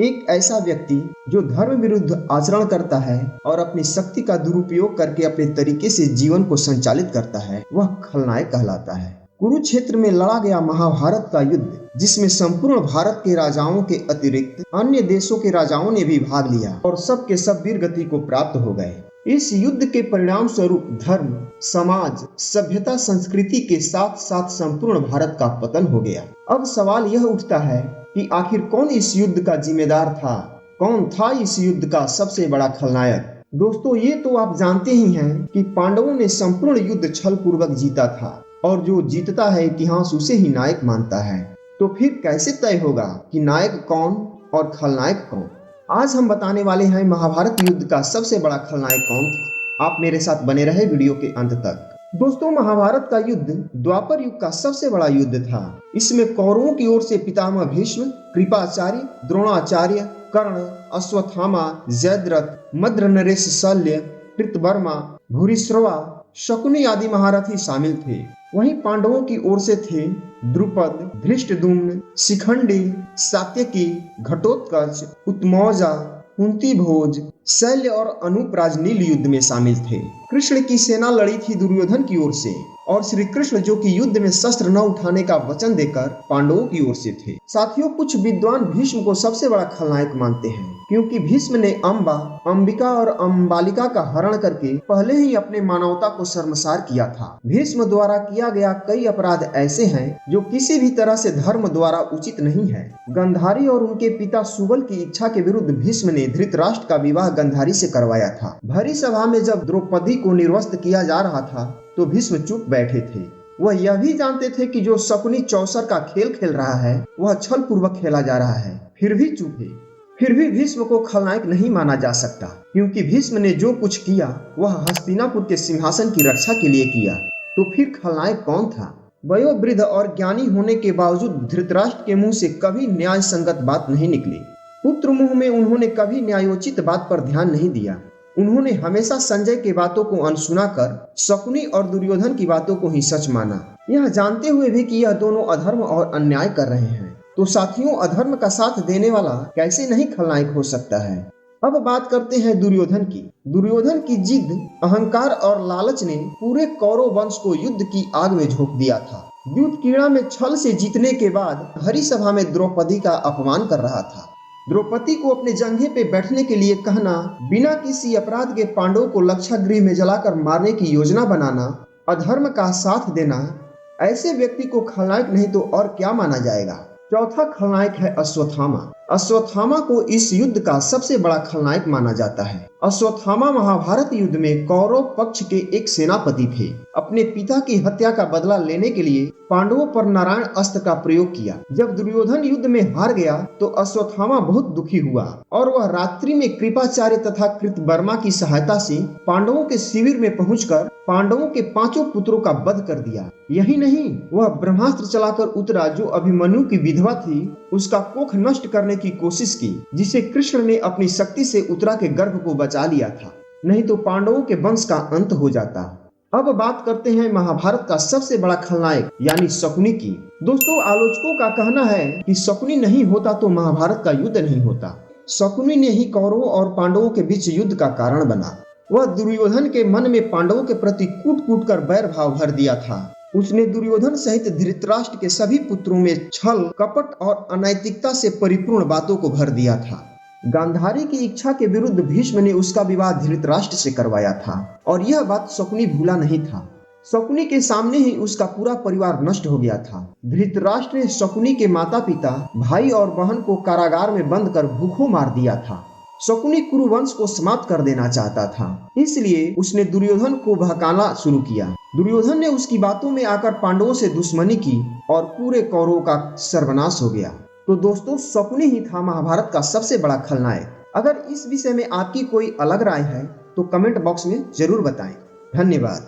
एक ऐसा व्यक्ति जो धर्म विरुद्ध आचरण करता है और अपनी शक्ति का दुरुपयोग करके अपने तरीके से जीवन को संचालित करता है, वह खलनायक कहलाता है। कुरुक्षेत्र में लड़ा गया महाभारत का युद्ध, जिसमें संपूर्ण भारत के राजाओं के अतिरिक्त अन्य देशों के राजाओं ने भी भाग लिया और सब के सब वीर गति को प्राप्त हो गए। इस युद्ध के परिणाम स्वरूप धर्म, समाज, सभ्यता, संस्कृति के साथ साथ संपूर्ण भारत का पतन हो गया। अब सवाल यह उठता है कि आखिर कौन इस युद्ध का जिम्मेदार था? कौन था इस युद्ध का सबसे बड़ा खलनायक? दोस्तों, ये तो आप जानते ही हैं कि पांडवों ने संपूर्ण युद्ध छल पूर्वक जीता था और जो जीतता है इतिहास उसे ही नायक मानता है। तो फिर कैसे तय होगा कि नायक कौन और खलनायक कौन? आज हम बताने वाले हैं महाभारत युद्ध का सबसे बड़ा खलनायक कौन था। आप मेरे साथ बने रहे वीडियो के अंत तक। दोस्तों, महाभारत का युद्ध द्वापर युग का सबसे बड़ा युद्ध था। इसमें कौरवों की ओर से पितामह भीष्म, कृपाचार्य, द्रोणाचार्य, कर्ण, अश्वत्थामा, जयद्रथ, मद्र नरेश शल्य, कृतवर्मा, भूरिश्रवा, शकुनी आदि महारथी शामिल थे। वहीं पांडवों की ओर से थे द्रुपद, धृष्टद्युम्न, शिखंडी, सात्यकी, घटोत्कच, उत्मौजा, कुंती भोज, शल्य और अनूप राजनील युद्ध में शामिल थे। कृष्ण की सेना लड़ी थी दुर्योधन की ओर से और श्री कृष्ण जो कि युद्ध में शस्त्र न उठाने का वचन देकर पांडवों की ओर से थे। साथियों, कुछ विद्वान भीष्म को सबसे बड़ा खलनायक मानते हैं क्योंकि भीष्म ने अम्बा, अंबिका और अम्बालिका का हरण करके पहले ही अपने मानवता को शर्मसार किया था। भीष्म द्वारा किया गया कई अपराध ऐसे हैं जो किसी भी तरह से धर्म द्वारा उचित नहीं है। गंधारी और उनके पिता सुबल की इच्छा के विरुद्ध भीष्म ने धृतराष्ट्र का विवाह गंधारी से करवाया था। भरी सभा में जब द्रौपदी को निर्वस्त्र किया जा रहा था तो भीष्म चुप बैठे थे। वह यह भी जानते थे कि जो शकुनी चौसर का खेल खेल रहा है वह छल पूर्वक खेला जा रहा है, फिर भी चुप है। फिर भी भीष्म को खलनायक नहीं माना जा सकता क्योंकि भीष्म ने जो कुछ किया वह हस्तिनापुर के सिंहासन की रक्षा के लिए किया। तो फिर खलनायक कौन था? वयोवृद्ध और ज्ञानी होने के बावजूद धृतराष्ट्र के मुंह से कभी न्याय संगत बात नहीं निकली। पुत्र मुंह में उन्होंने कभी न्यायोचित बात पर ध्यान नहीं दिया। उन्होंने हमेशा संजय की बातों को अनसुना कर शकुनी और दुर्योधन की बातों को ही सच माना, यह जानते हुए भी कि यह दोनों अधर्म और अन्याय कर रहे हैं। तो साथियों, अधर्म का साथ देने वाला कैसे नहीं खलनायक हो सकता है? अब बात करते हैं दुर्योधन की। दुर्योधन की जिद, अहंकार और लालच ने पूरे कौरव वंश को युद्ध की आग में झोंक दिया था। युद्ध क्रीड़ा में छल से जीतने के बाद हरी सभा में द्रौपदी का अपमान कर रहा था। द्रौपदी को अपने जंघे पे बैठने के लिए कहना, बिना किसी अपराध के पांडवों को लक्षागृह में जलाकर मारने की योजना बनाना, अधर्म का साथ देना, ऐसे व्यक्ति को खलनायक नहीं तो और क्या माना जाएगा? चौथा खलनायक है अश्वत्थामा। अश्वत्थामा को इस युद्ध का सबसे बड़ा खलनायक माना जाता है। अश्वत्थामा महाभारत युद्ध में कौरव पक्ष के एक सेनापति थे। अपने पिता की हत्या का बदला लेने के लिए पांडवों पर नारायण अस्त्र का प्रयोग किया। जब दुर्योधन युद्ध में हार गया तो अश्वत्थामा बहुत दुखी हुआ और वह रात्रि में कृपाचार्य तथा कृतवर्मा की सहायता से पांडवों के शिविर में पहुंचकर पांडवों के 5 पुत्रों का वध कर दिया। यही नहीं, वह ब्रह्मास्त्र चलाकर उतरा जो अभिमन्यु की विधवा थी, उसका कोख नष्ट करने की कोशिश की, जिसे कृष्ण ने अपनी शक्ति से उत्तरा के गर्भ को बचा लिया था, नहीं तो पांडवों के वंश का अंत हो जाता। अब बात करते हैं महाभारत का सबसे बड़ा खलनायक यानी शकुनी की। दोस्तों, आलोचकों का कहना है कि शकुनी नहीं होता तो महाभारत का युद्ध नहीं होता। शकुनी ने ही कौरवों और पांडवों के बीच युद्ध का कारण बना। वह दुर्योधन के मन में पांडवों के प्रति कूट कूट कर बैर भाव भर दिया था। उसने दुर्योधन सहित धृतराष्ट्र के सभी पुत्रों में छल, कपट और अनैतिकता से परिपूर्ण बातों को भर दिया था। गांधारी की इच्छा के विरुद्ध भीष्म ने उसका विवाह धृतराष्ट्र से करवाया था और यह बात शकुनी भूला नहीं था। शकुनी के सामने ही उसका पूरा परिवार नष्ट हो गया था। धृतराष्ट्र ने शकुनी के माता पिता, भाई और बहन को कारागार में बंद कर भूखों मार दिया था। शकुनी कुरुवंश को समाप्त कर देना चाहता था, इसलिए उसने दुर्योधन को भड़काना शुरू किया। दुर्योधन ने उसकी बातों में आकर पांडवों से दुश्मनी की और पूरे कौरवों का सर्वनाश हो गया। तो दोस्तों, शकुनी ही था महाभारत का सबसे बड़ा खलनायक। अगर इस विषय में आपकी कोई अलग राय है तो कमेंट बॉक्स में जरूर बताएं। धन्यवाद।